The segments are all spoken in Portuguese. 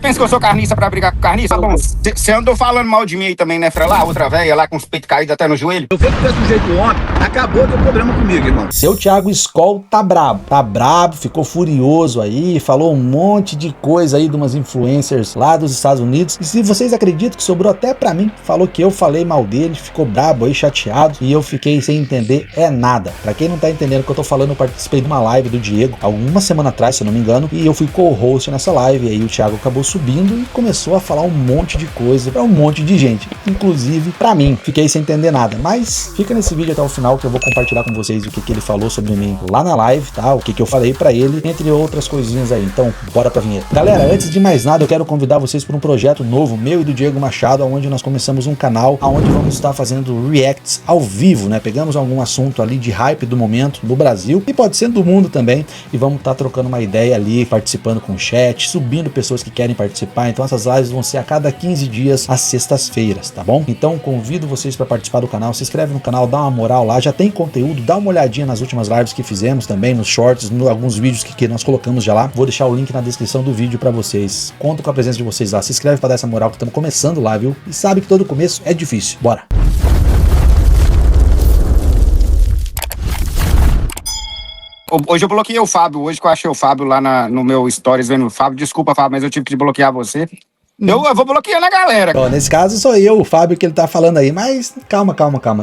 pensa que eu sou carniça pra brigar com carniça? Tá bom, você andou falando mal de mim aí também, né, Frela? Outra velha lá com os peitos caídos até no joelho. Eu vi que desse jeito ontem, acabou teu problema comigo, irmão. Seu Thiago Skol tá brabo, ficou furioso aí, falou um monte de coisa aí de umas influencers lá dos Estados Unidos. E se vocês acreditam que sobrou até pra mim, falou que eu falei mal dele, ficou brabo aí, chateado, e eu fiquei sem entender nada. Pra quem não tá entendendo o que eu tô falando, eu participei de uma live do Diego, alguma semana atrás, se eu não me engano, e eu fui co-host nessa live, e aí o Thiago acabou subindo e começou a falar um monte de coisa pra um monte de gente, inclusive pra mim. Fiquei sem entender nada, mas fica nesse vídeo até o final que eu vou compartilhar com vocês o que ele falou sobre mim lá na live, tá? O que eu falei pra ele, entre outras coisinhas aí. Então, bora pra vinheta. Galera, antes de mais nada, eu quero convidar vocês para um projeto novo, meu e do Diego Machado, onde nós começamos um canal, onde vamos estar fazendo reacts ao vivo, né? Pegamos algum assunto ali de hype do momento no Brasil, e pode ser do mundo também, e vamos estar trocando uma ideia ali, participando com o chat, subindo pessoas que querem participar. Então essas lives vão ser a cada 15 dias, às sextas-feiras, tá bom? Então convido vocês para participar do canal, se inscreve no canal, dá uma moral lá, já tem conteúdo, dá uma olhadinha nas últimas lives que fizemos também, nos shorts, alguns vídeos que nós colocamos já lá. Vou deixar o link na descrição do vídeo para vocês. Conto com a presença de vocês lá, se inscreve para dar essa moral que estamos começando lá, viu? E sabe que todo começo é difícil. Bora! Hoje eu bloqueei o Fábio, hoje que eu achei o Fábio lá no meu stories vendo o Fábio. Desculpa, Fábio, mas eu tive que bloquear você. Eu vou bloqueando a galera. Ó, nesse caso sou eu, o Fábio, que ele tá falando aí, mas calma.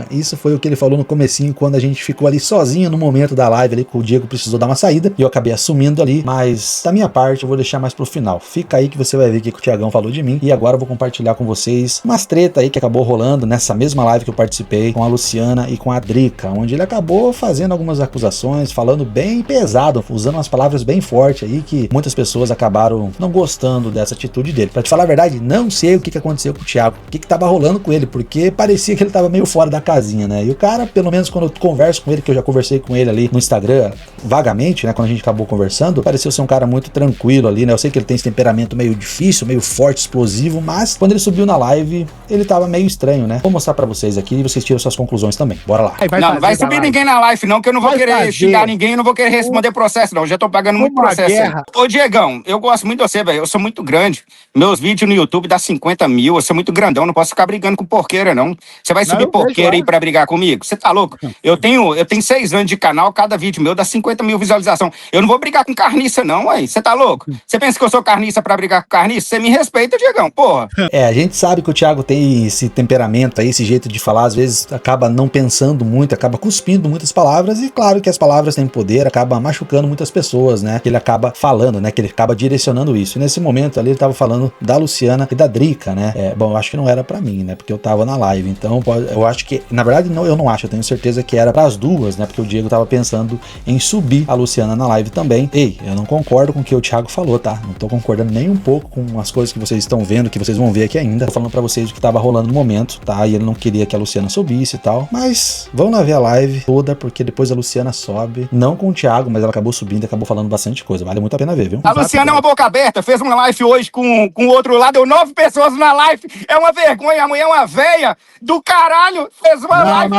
Isso foi o que ele falou no comecinho, quando a gente ficou ali sozinho no momento da live ali, que o Diego precisou dar uma saída, e eu acabei assumindo ali, mas da minha parte eu vou deixar mais pro final. Fica aí que você vai ver o que o Thiagão falou de mim, e agora eu vou compartilhar com vocês umas treta aí que acabou rolando nessa mesma live que eu participei com a Luciana e com a Drica, onde ele acabou fazendo algumas acusações, falando bem pesado, usando umas palavras bem fortes aí, que muitas pessoas acabaram não gostando dessa atitude dele. Pra te falar a verdade, não sei o que aconteceu com o Thiago, o que tava rolando com ele, porque parecia que ele tava meio fora da casinha, né? E o cara, pelo menos quando eu converso com ele, que eu já conversei com ele ali no Instagram, vagamente, né? Quando a gente acabou conversando, pareceu ser um cara muito tranquilo ali, né? Eu sei que ele tem esse temperamento meio difícil, meio forte, explosivo, mas quando ele subiu na live, ele tava meio estranho, né? Vou mostrar pra vocês aqui e vocês tiram suas conclusões também. Bora lá. Não vai subir ninguém na live não, que eu não vou querer xingar ninguém, eu não vou querer responder processo não, eu já tô pagando muito processo. Ô Diegão, eu gosto muito de você, velho, eu sou muito grande, meus vídeos no YouTube dá 50 mil, eu sou muito grandão, não posso ficar brigando com porqueira não. Você vai subir porqueira aí pra brigar comigo? Você tá louco? Eu tenho 6 anos de canal, cada vídeo meu dá 50 mil visualizações. Eu não vou brigar com carniça não, ué. Você tá louco? Você pensa que eu sou carniça pra brigar com carniça? Você me respeita, Diegão, porra. A gente sabe que o Thiago tem esse temperamento aí, esse jeito de falar, às vezes acaba não pensando muito, acaba cuspindo muitas palavras, e claro que as palavras têm poder, acaba machucando muitas pessoas, né? Que ele acaba falando, né? Que ele acaba direcionando isso. E nesse momento ali ele tava falando da Luciana e da Drica, né? Bom, eu acho que não era pra mim, né? Porque eu tava na live, então eu acho que, na verdade, não, eu não acho, eu tenho certeza que era pras duas, né? Porque o Diego tava pensando em subir a Luciana na live também. Ei, eu não concordo com o que o Thiago falou, tá? Não tô concordando nem um pouco com as coisas que vocês estão vendo, que vocês vão ver aqui ainda. Tô falando pra vocês o que tava rolando no momento, tá? E ele não queria que a Luciana subisse e tal, mas vão lá ver a live toda, porque depois a Luciana sobe, não com o Thiago, mas ela acabou subindo e acabou falando bastante coisa, vale muito a pena ver, viu? A Luciana é uma boca aberta, fez uma live hoje com o outro lado, deu 9 pessoas na live, é uma vergonha, a mulher é uma véia do caralho, fez uma live.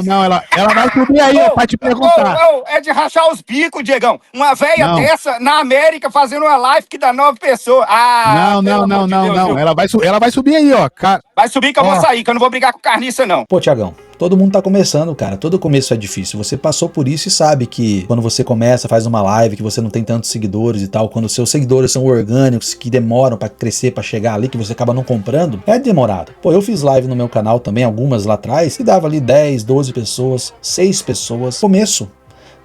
Não, ela vai subir aí, pra te perguntar. É de rachar os bicos, Diegão, uma véia dessa na América fazendo uma live que dá 9 pessoas. Não, ela vai subir aí, ó. Vai subir que eu vou sair, que eu não vou brigar com carniça não. Pô, Thiagão, todo mundo tá começando, cara. Todo começo é difícil. Você passou por isso e sabe que quando você começa, faz uma live, que você não tem tantos seguidores e tal, quando os seus seguidores são orgânicos, que demoram pra crescer, pra chegar ali, que você acaba não comprando, é demorado. Pô, eu fiz live no meu canal também, algumas lá atrás, e dava ali 10, 12 pessoas, 6 pessoas. Começo.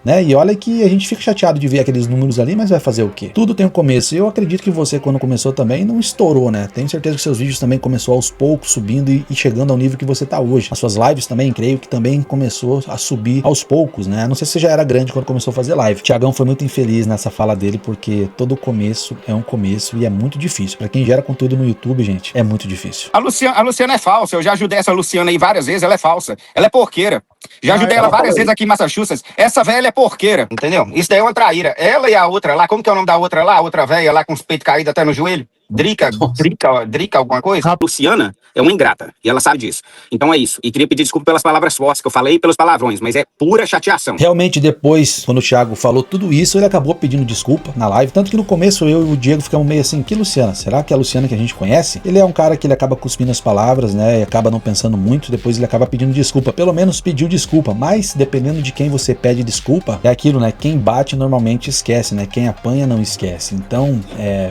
Né? E olha que a gente fica chateado de ver aqueles números ali, mas vai fazer o quê? Tudo tem um começo. E eu acredito que você, quando começou também, não estourou, né? Tenho certeza que seus vídeos também começou aos poucos, subindo e chegando ao nível que você tá hoje. As suas lives também, creio que também começou a subir aos poucos, né? Não sei se você já era grande quando começou a fazer live. O Thiagão foi muito infeliz nessa fala dele, porque todo começo é um começo e é muito difícil. Pra quem gera conteúdo no YouTube, gente, é muito difícil. A Luciana é falsa. Eu já ajudei essa Luciana aí várias vezes, ela é falsa. Ela é porqueira. Já ajudei ela várias vezes aqui em Massachusetts. Essa velha é porqueira, entendeu? Isso daí é uma traíra. Ela e a outra lá, como que é o nome da outra lá? A outra velha lá com os peitos caídos até no joelho? Drica alguma coisa? Luciana é uma ingrata, e ela sabe disso. Então é isso. E queria pedir desculpa pelas palavras fortes que eu falei e pelos palavrões, mas é pura chateação. Realmente, depois, quando o Thiago falou tudo isso, ele acabou pedindo desculpa na live. Tanto que no começo eu e o Diego ficamos meio assim, que Luciana? Será que é a Luciana que a gente conhece? Ele é um cara que ele acaba cuspindo as palavras, né? E acaba não pensando muito, depois ele acaba pedindo desculpa. Pelo menos pediu desculpa, mas dependendo de quem você pede desculpa, é aquilo, né? Quem bate normalmente esquece, né? Quem apanha não esquece. Então,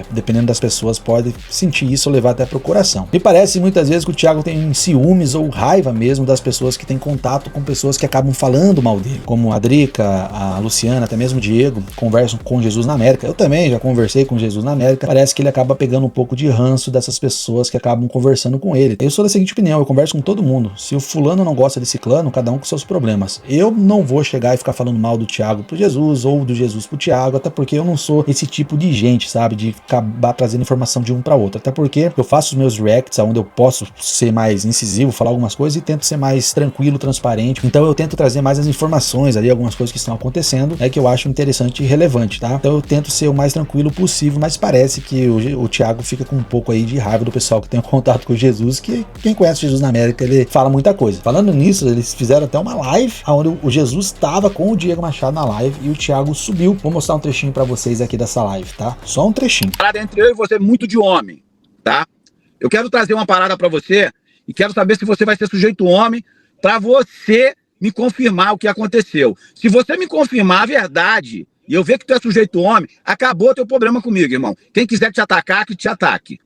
dependendo das pessoas, pode sentir isso ou levar até pro coração. Me parece muitas vezes que o Thiago tem ciúmes ou raiva mesmo das pessoas que têm contato com pessoas que acabam falando mal dele, como a Drica, a Luciana, até mesmo o Diego, conversam com Jesus na América. Eu também já conversei com Jesus na América. Parece que ele acaba pegando um pouco de ranço dessas pessoas que acabam conversando com ele. Eu sou da seguinte opinião, eu converso com todo mundo. Se o fulano não gosta de ciclano, cada um com seus problemas. Eu não vou chegar e ficar falando mal do Thiago pro Jesus ou do Jesus pro Thiago, até porque eu não sou esse tipo de gente, sabe? De acabar trazendo informação de um para outro. Até porque eu faço os meus reacts onde eu posso ser mais incisivo, falar algumas coisas e tento ser mais tranquilo, transparente. Então eu tento trazer mais as informações ali, algumas coisas que estão acontecendo, que eu acho interessante e relevante, tá? Então eu tento ser o mais tranquilo possível, mas parece que o Thiago fica com um pouco aí de raiva do pessoal que tem contato com Jesus, que quem conhece Jesus na América, ele fala muita coisa. Falando nisso, eles fizeram até uma live onde o Jesus estava com o Diego Machado na live e o Thiago subiu. Vou mostrar um trechinho pra vocês aqui dessa live, tá? Só um trechinho. Entre eu e você, muito de homem, tá? Eu quero trazer uma parada pra você e quero saber se você vai ser sujeito homem pra você me confirmar o que aconteceu. Se você me confirmar a verdade e eu ver que tu é sujeito homem, acabou teu problema comigo, irmão. Quem quiser te atacar, que te ataque.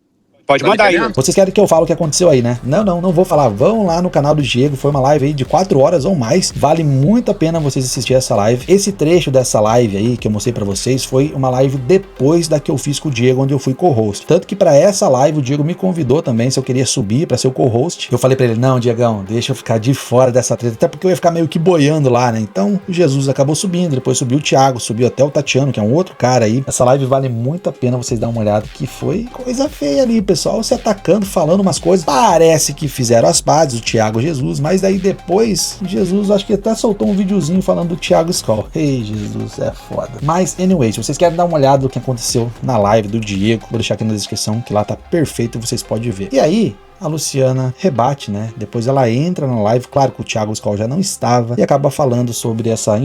Pode mandar aí. Vocês querem que eu fale o que aconteceu aí, né? Não vou falar. Vão lá no canal do Diego, foi uma live aí de 4 horas ou mais. Vale muito a pena vocês assistir essa live. Esse trecho dessa live aí que eu mostrei pra vocês foi uma live depois da que eu fiz com o Diego, onde eu fui co-host. Tanto que pra essa live o Diego me convidou também se eu queria subir pra ser o co-host. Eu falei pra ele, não, Diegão, deixa eu ficar de fora dessa treta, até porque eu ia ficar meio que boiando lá, né? Então o Jesus acabou subindo, depois subiu o Thiago, subiu até o Tatiano, que é um outro cara aí. Essa live vale muito a pena vocês darem uma olhada, que foi coisa feia ali, pessoal se atacando, falando umas coisas. Parece que fizeram as pazes, o Thiago Jesus, mas daí depois, Jesus acho que até soltou um videozinho falando do Thiago Skol. Ei, Jesus, é foda. Mas, anyway, se vocês querem dar uma olhada no que aconteceu na live do Diego, vou deixar aqui na descrição, que lá tá perfeito, vocês podem ver. E aí, a Luciana rebate, né? Depois ela entra na live, claro que o Thiago Skol já não estava, e acaba falando sobre essa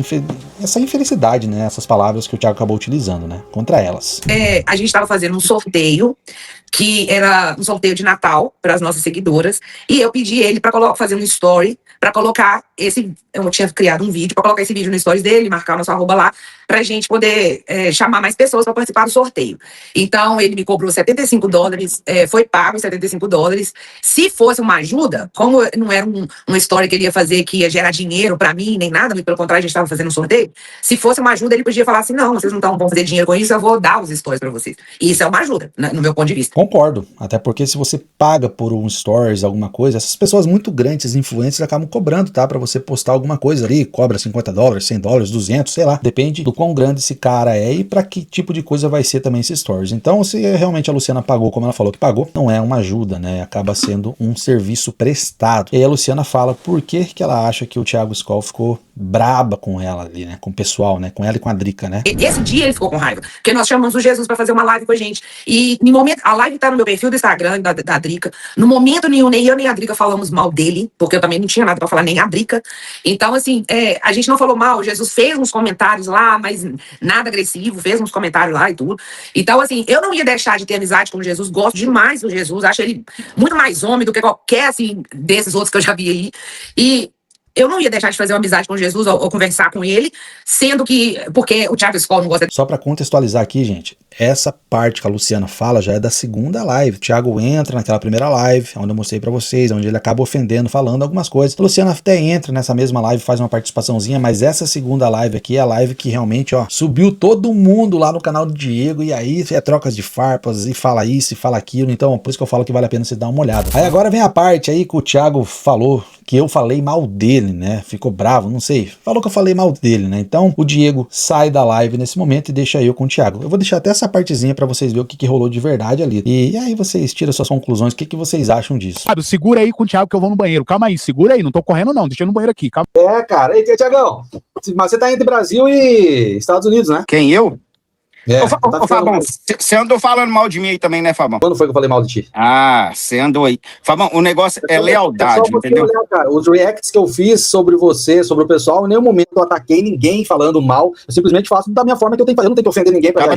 infelicidade, né? Essas palavras que o Thiago acabou utilizando, né? Contra elas. A gente estava fazendo um sorteio, que era um sorteio de Natal para as nossas seguidoras, e eu pedi ele para fazer um story, para colocar eu tinha criado um vídeo, para colocar esse vídeo no stories dele, marcar o nosso arroba lá, pra gente poder chamar mais pessoas para participar do sorteio. Então ele me cobrou $75, foi pago os $75. Se fosse uma ajuda, como não era uma história que ele ia fazer que ia gerar dinheiro para mim, nem nada, pelo contrário, a gente estava fazendo um sorteio, se fosse uma ajuda, ele podia falar assim, não, vocês não vão fazer dinheiro com isso, eu vou dar os stories para vocês. E isso é uma ajuda, né, no meu ponto de vista. Concordo, até porque se você paga por um stories, alguma coisa, essas pessoas muito grandes, esses influencers, acabam cobrando, tá? Pra você postar alguma coisa ali, cobra $50, $100, 200, sei lá, depende do quão grande esse cara é e pra que tipo de coisa vai ser também esse stories. Então, se realmente a Luciana pagou, como ela falou que pagou, não é uma ajuda, né? Acaba sendo um serviço prestado. E aí a Luciana fala por que ela acha que o Thiago Skol ficou braba com ela ali, né? Com o pessoal, né? Com ela e com a Drica, né? Esse dia ele ficou com raiva, porque nós chamamos o Jesus pra fazer uma live com a gente. E no momento, a live tá no meu perfil do Instagram da Drica. No momento nenhum, nem eu nem a Drica falamos mal dele, porque eu também não tinha nada pra falar, nem a Drica. Então, assim, a gente não falou mal. O Jesus fez uns comentários lá, mas nada agressivo, fez uns comentários lá e tudo. Então, assim, eu não ia deixar de ter amizade com o Jesus. Gosto demais do Jesus. Acho ele muito mais homem do que qualquer, assim, desses outros que eu já vi aí. E eu não ia deixar de fazer uma amizade com Jesus ou conversar com ele, sendo que, porque o Thiago Skol não gosta de... Só pra contextualizar aqui, gente, essa parte que a Luciana fala já é da segunda live. O Thiago entra naquela primeira live, onde eu mostrei pra vocês, onde ele acaba ofendendo, falando algumas coisas. A Luciana até entra nessa mesma live, faz uma participaçãozinha, mas essa segunda live aqui é a live que realmente, ó, subiu todo mundo lá no canal do Diego, e aí é trocas de farpas, e fala isso, e fala aquilo, então por isso que eu falo que vale a pena você dar uma olhada. Aí agora vem a parte aí que o Thiago falou, que eu falei mal dele, né? Ficou bravo, não sei. Falou que eu falei mal dele, né? Então o Diego sai da live nesse momento e deixa eu com o Thiago. Eu vou deixar até essa partezinha pra vocês verem o que rolou de verdade ali. E aí vocês tiram suas conclusões, o que vocês acham disso? Segura aí com o Thiago que eu vou no banheiro. Calma aí, segura aí, não tô correndo não, deixa eu no banheiro aqui. Calma. Cara. E Thiagão, mas você tá entre Brasil e Estados Unidos, né? Quem, eu? Ô, Fabão, você andou falando mal de mim aí também, né, Fabão? Quando foi que eu falei mal de ti? Ah, você andou aí. Fabão, o negócio é lealdade, entendeu? Olhar, cara, os reacts que eu fiz sobre você, sobre o pessoal, em nenhum momento eu ataquei ninguém falando mal. Eu simplesmente faço da minha forma que eu tenho que fazer. Eu não tenho que ofender ninguém pra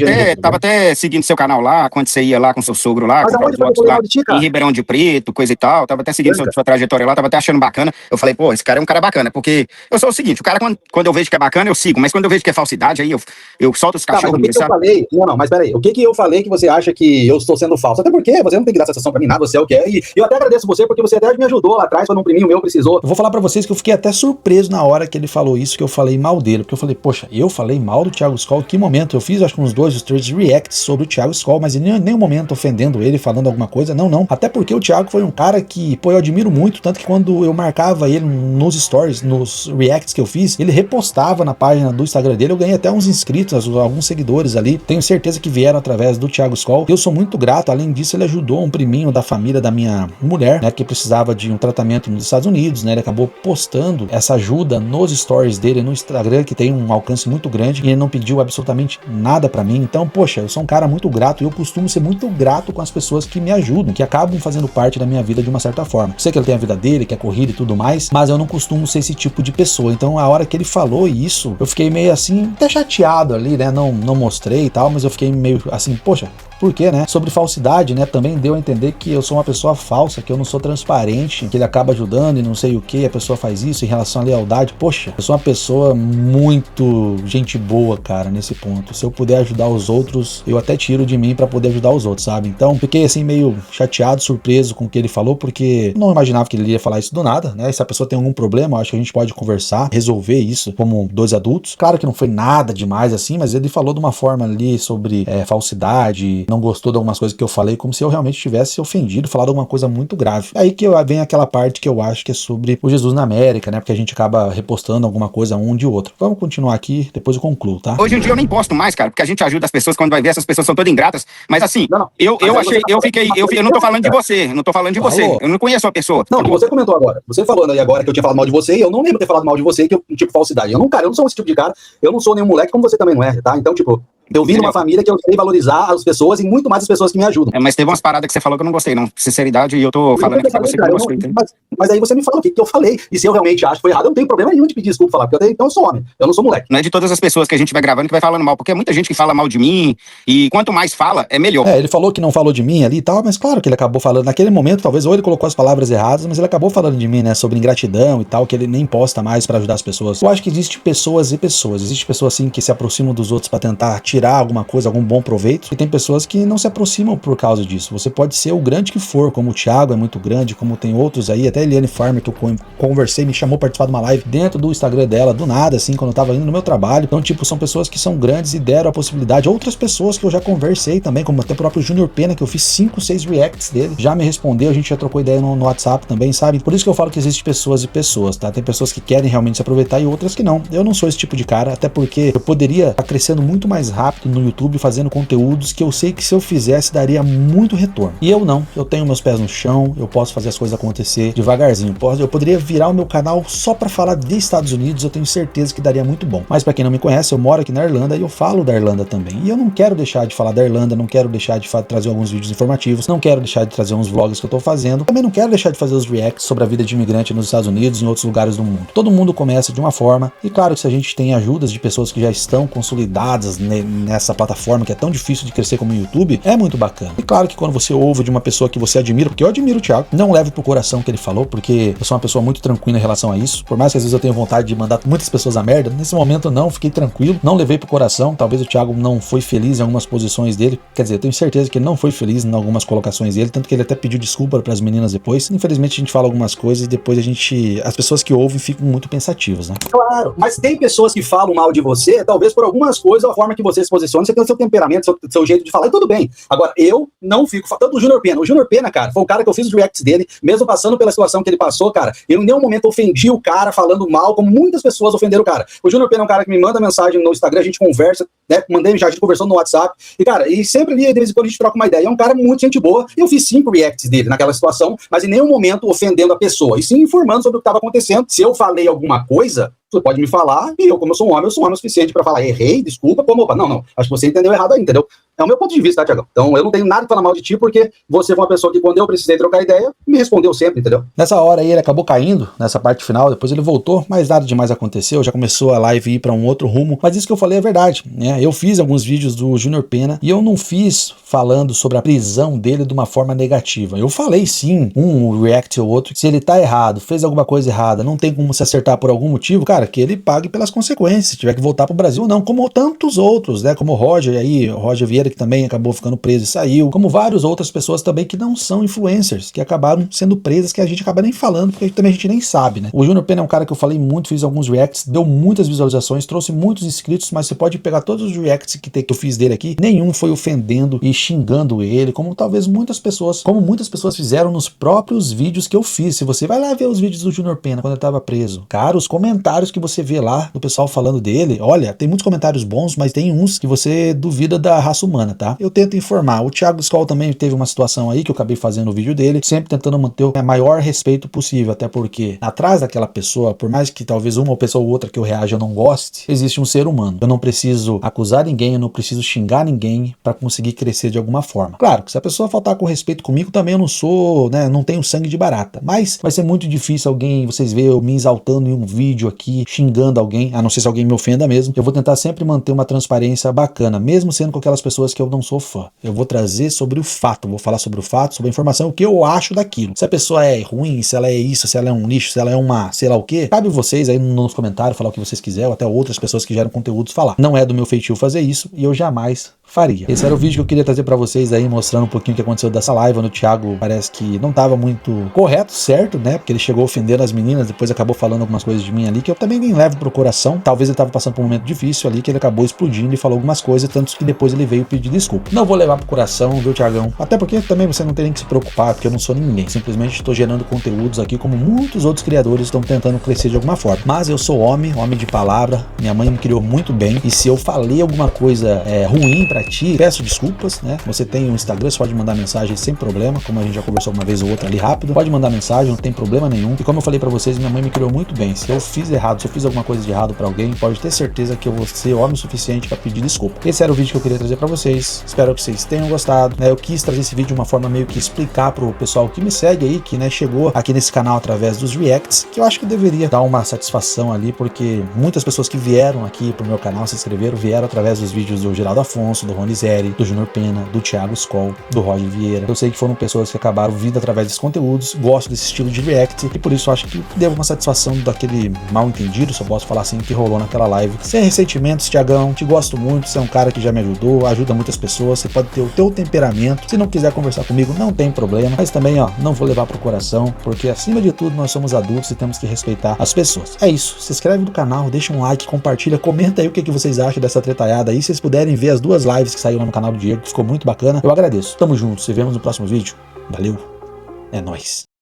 Tava até seguindo seu canal lá, quando você ia lá com seu sogro lá, mas aonde com lá, em Ribeirão de Preto, coisa e tal. Tava até seguindo sua trajetória lá, tava até achando bacana. Eu falei, pô, esse cara é um cara bacana, porque eu sou o seguinte, o cara, quando eu vejo que é bacana, eu sigo, mas quando eu vejo que é falsidade, aí eu solto os cachorros. Mas o que eu falei? Não, mas peraí. O que eu falei que você acha que eu estou sendo falso? Até porque você não tem que dar satisfação pra mim, nada, você é o que é. E eu até agradeço você, porque você até me ajudou lá atrás, quando um priminho meu precisou. Eu vou falar pra vocês que eu fiquei até surpreso na hora que ele falou isso, que eu falei mal dele. Porque eu falei, poxa, eu falei mal do Thiago Skol? Em que momento? Eu fiz, acho que uns 2 ou 3 reacts sobre o Thiago Skol, mas em nenhum momento ofendendo ele, falando alguma coisa. Não. Até porque o Thiago foi um cara que, pô, eu admiro muito. Tanto que quando eu marcava ele nos stories, nos reacts que eu fiz, ele repostava na página do Instagram dele. Eu ganhei até uns inscritos, alguns seguidores ali. Tenho certeza que vieram através do Thiago Skol. Eu sou muito grato. Além disso, ele ajudou um priminho da família da minha mulher, né, que precisava de um tratamento nos Estados Unidos, né? Ele acabou postando essa ajuda nos stories dele no Instagram, que tem um alcance muito grande, e ele não pediu absolutamente nada pra mim. Então, poxa, eu sou um cara muito grato e eu costumo ser muito grato com as pessoas que me ajudam, que acabam fazendo parte da minha vida de uma certa forma. Eu sei que ele tem a vida dele, que é corrida e tudo mais, mas eu não costumo ser esse tipo de pessoa. Então, a hora que ele falou isso, eu fiquei meio assim, até chateado ali, né? Não mostrei e tal, mas eu fiquei meio assim, poxa, por quê, né? Sobre falsidade, né? Também deu a entender que eu sou uma pessoa falsa, que eu não sou transparente, que ele acaba ajudando e não sei o que, a pessoa faz isso em relação à lealdade. Poxa, eu sou uma pessoa muito gente boa, cara, nesse ponto. Se eu puder ajudar os outros, eu até tiro de mim pra poder ajudar os outros, sabe? Então, fiquei assim meio chateado, surpreso com o que ele falou, porque não imaginava que ele ia falar isso do nada, né? Se a pessoa tem algum problema, eu acho que a gente pode conversar, resolver isso como 2 adultos. Claro que não foi nada demais assim, mas ele falou de uma forma ali sobre falsidade, não gostou de algumas coisas que eu falei, como se eu realmente tivesse ofendido, falado alguma coisa muito grave. Aí que vem aquela parte que eu acho que é sobre o Jesus na América, né? Porque a gente acaba repostando alguma coisa um de outro. Vamos continuar aqui, depois eu concluo, tá? Hoje em dia eu nem posto mais, cara, porque a gente ajuda as pessoas, quando vai ver, essas pessoas são todas ingratas. Mas assim, eu não tô falando de você, eu não conheço a pessoa. Não, você comentou agora. Você falando aí agora que eu tinha falado mal de você, e eu não lembro ter falado mal de você, que eu, tipo, falsidade. Eu não sou esse tipo de cara, eu não sou nenhum moleque, como você também não é, tá? Então, tipo, eu vim de uma família que eu sei valorizar as pessoas e muito mais as pessoas que me ajudam. Mas teve umas paradas que você falou que eu não gostei, não. Sinceridade, e eu tô falando aqui pra você que eu não gostei. Mas aí você me fala o que eu falei. E se eu realmente acho que foi errado, eu não tenho problema nenhum de pedir desculpa falar, porque então eu sou homem, eu não sou moleque. Não é de todas as pessoas que a gente vai gravando que vai falando mal, porque é muita gente que fala mal de mim, e quanto mais fala, é melhor. Ele falou que não falou de mim ali e tal, mas claro que ele acabou falando, naquele momento, talvez, ou ele colocou as palavras erradas, mas ele acabou falando de mim, né, sobre ingratidão e tal, que ele nem posta mais pra ajudar as pessoas. Eu acho que existe pessoas e pessoas. Existe pessoas, assim, que se aproximam dos outros pra tentar tirar alguma coisa, algum bom proveito, e tem pessoas que não se aproximam por causa disso. Você pode ser o grande que for, como o Thiago é muito grande, como tem outros aí, até a Eliane Farmer, que eu conversei, me chamou pra participar de uma live dentro do Instagram dela, do nada, assim, quando eu tava indo no meu trabalho. Então, tipo, são pessoas que são grandes e deram a possibilidade. Outras pessoas que eu já conversei também, como até o próprio Junior Pena, que eu fiz 5, 6 reacts dele, já me respondeu, a gente já trocou ideia no WhatsApp também, sabe? Por isso que eu falo que existe pessoas e pessoas, tá? Tem pessoas que querem realmente se aproveitar e outras que não. Eu não sou esse tipo de cara, até porque eu poderia estar crescendo muito mais rápido no YouTube, fazendo conteúdos que eu sei que se eu fizesse daria muito retorno. E eu não, eu tenho meus pés no chão, eu posso fazer as coisas acontecer devagarzinho. Eu poderia virar o meu canal só pra falar de Estados Unidos, eu tenho certeza que daria muito bom. Mas pra quem não me conhece, eu moro aqui na Irlanda e eu falo da Irlanda também. E eu não quero deixar de falar da Irlanda, não quero deixar de trazer alguns vídeos informativos, não quero deixar de trazer uns vlogs que eu tô fazendo, também não quero deixar de fazer os reacts sobre a vida de imigrante nos Estados Unidos e em outros lugares do mundo. Todo mundo começa de uma forma, e claro que se a gente tem ajudas de pessoas que já estão consolidadas nessa plataforma que é tão difícil de crescer como o YouTube, é muito bacana. E claro que quando você ouve de uma pessoa que você admira, porque eu admiro o Thiago, não leve pro coração o que ele falou, porque eu sou uma pessoa muito tranquila em relação a isso, por mais que às vezes eu tenha vontade de mandar muitas pessoas a merda, nesse momento não, fiquei tranquilo, não levei pro coração. Talvez o Thiago não foi feliz em algumas posições dele, quer dizer, eu tenho certeza que ele não foi feliz em algumas colocações dele, tanto que ele até pediu desculpa pras meninas depois. Infelizmente a gente fala algumas coisas e depois as pessoas que ouvem ficam muito pensativas, né? Claro, mas tem pessoas que falam mal de você, talvez por algumas coisas, a forma que você se posiciona, você tem o seu temperamento, seu jeito de falar, e tudo bem. Agora, eu não fico, tanto o Junior Pena. O Junior Pena, cara, foi o cara que eu fiz os reacts dele, mesmo passando pela situação que ele passou, cara, eu em nenhum momento ofendi o cara falando mal, como muitas pessoas ofenderam o cara. O Junior Pena é um cara que me manda mensagem no Instagram, a gente conversa, né, a gente conversou no WhatsApp, e cara, e sempre ali, de vez em quando a gente troca uma ideia. É um cara muito gente boa, e eu fiz 5 reacts dele naquela situação, mas em nenhum momento ofendendo a pessoa, e sim informando sobre o que estava acontecendo. Se eu falei alguma coisa, você pode me falar, e eu, como eu sou um homem o suficiente pra falar, errei, desculpa, como, opa, não, acho que você entendeu errado aí, entendeu? É o meu ponto de vista, tá, Tiagão? Então eu não tenho nada pra falar mal de ti, porque você foi uma pessoa que, quando eu precisei trocar ideia, me respondeu sempre, entendeu? Nessa hora aí ele acabou caindo, nessa parte final, depois ele voltou, mas nada demais aconteceu, já começou a live ir pra um outro rumo, mas isso que eu falei é verdade, né? Eu fiz alguns vídeos do Júnior Pena, e eu não fiz falando sobre a prisão dele de uma forma negativa. Eu falei sim, um react ou outro, se ele tá errado, fez alguma coisa errada, não tem como se acertar por algum motivo, cara, que ele pague pelas consequências, se tiver que voltar pro Brasil, não, como tantos outros, né? Como o Roger aí, o Roger Vieira, que também acabou ficando preso e saiu, como várias outras pessoas também que não são influencers, que acabaram sendo presas, que a gente acaba nem falando, porque também a gente nem sabe, né? O Júnior Pena é um cara que eu falei muito, fiz alguns reacts, deu muitas visualizações, trouxe muitos inscritos, mas você pode pegar todos os reacts que eu fiz dele aqui, nenhum foi ofendendo e xingando ele, como talvez muitas pessoas fizeram nos próprios vídeos que eu fiz. Se você vai lá ver os vídeos do Júnior Pena quando ele tava preso, cara, os comentários que você vê lá do pessoal falando dele, olha, tem muitos comentários bons, mas tem uns que você duvida da raça humana, tá? Eu tento informar. O Thiago Skoll também teve uma situação aí que eu acabei fazendo o vídeo dele, sempre tentando manter o maior respeito possível, até porque atrás daquela pessoa, por mais que talvez uma pessoa ou outra que eu reaja eu não goste, existe um ser humano. Eu não preciso acusar ninguém, eu não preciso xingar ninguém para conseguir crescer de alguma forma. Claro que se a pessoa faltar com respeito comigo, também eu não sou, né, não tenho sangue de barata, mas vai ser muito difícil vocês verem eu me exaltando em um vídeo aqui, xingando alguém, a não ser se alguém me ofenda mesmo. Eu vou tentar sempre manter uma transparência bacana, mesmo sendo com aquelas pessoas que eu não sou fã. Eu vou trazer sobre o fato, vou falar sobre o fato, sobre a informação, o que eu acho daquilo. Se a pessoa é ruim, se ela é isso, se ela é um lixo, se ela é uma sei lá o que, cabe vocês aí nos comentários falar o que vocês quiserem, ou até outras pessoas que geram conteúdos falar. Não é do meu feitio fazer isso, e eu jamais faria. Esse era o vídeo que eu queria trazer pra vocês aí, mostrando um pouquinho o que aconteceu dessa live, no Thiago parece que não tava muito correto, certo, né, porque ele chegou ofendendo as meninas, depois acabou falando algumas coisas de mim ali, que eu também nem levo pro coração, talvez ele tava passando por um momento difícil ali, que ele acabou explodindo e falou algumas coisas, tanto que depois ele veio pedir desculpa. Não vou levar pro coração, viu, Thiagão? Até porque também você não tem nem que se preocupar, porque eu não sou ninguém, simplesmente estou gerando conteúdos aqui, como muitos outros criadores estão tentando crescer de alguma forma, mas eu sou homem de palavra, minha mãe me criou muito bem, e se eu falei alguma coisa ruim pra ti, peço desculpas, né? Você tem um Instagram, você pode mandar mensagem sem problema, como a gente já conversou uma vez ou outra ali rápido, pode mandar mensagem, não tem problema nenhum. E como eu falei pra vocês, minha mãe me criou muito bem. Se eu fiz errado, se eu fiz alguma coisa de errado pra alguém, pode ter certeza que eu vou ser homem o suficiente pra pedir desculpa. Esse era o vídeo que eu queria trazer pra vocês. Espero que vocês tenham gostado, né? Eu quis trazer esse vídeo de uma forma meio que explicar pro pessoal que me segue aí, que, né, chegou aqui nesse canal através dos reacts, que eu acho que deveria dar uma satisfação ali, porque muitas pessoas que vieram aqui pro meu canal, se inscreveram, vieram através dos vídeos do Geraldo Afonso, do Rony Zeri, do Júnior Pena, do Thiago Skoll, do Roger Vieira. Eu sei que foram pessoas que acabaram vindo através desses conteúdos, gosto desse estilo de react, e por isso eu acho que devo uma satisfação daquele mal entendido, se eu posso falar assim, que rolou naquela live. Sem ressentimentos, Thiagão, te gosto muito, você é um cara que já me ajudou, ajuda muitas pessoas, você pode ter o teu temperamento, se não quiser conversar comigo, não tem problema, mas também, ó, não vou levar pro coração, porque acima de tudo nós somos adultos e temos que respeitar as pessoas. É isso, se inscreve no canal, deixa um like, compartilha, comenta aí o que vocês acham dessa tretalhada aí, se vocês puderem ver as duas lives que saíram no canal do Diego, que ficou muito bacana, eu agradeço. Tamo junto, se vemos no próximo vídeo. Valeu, é nóis.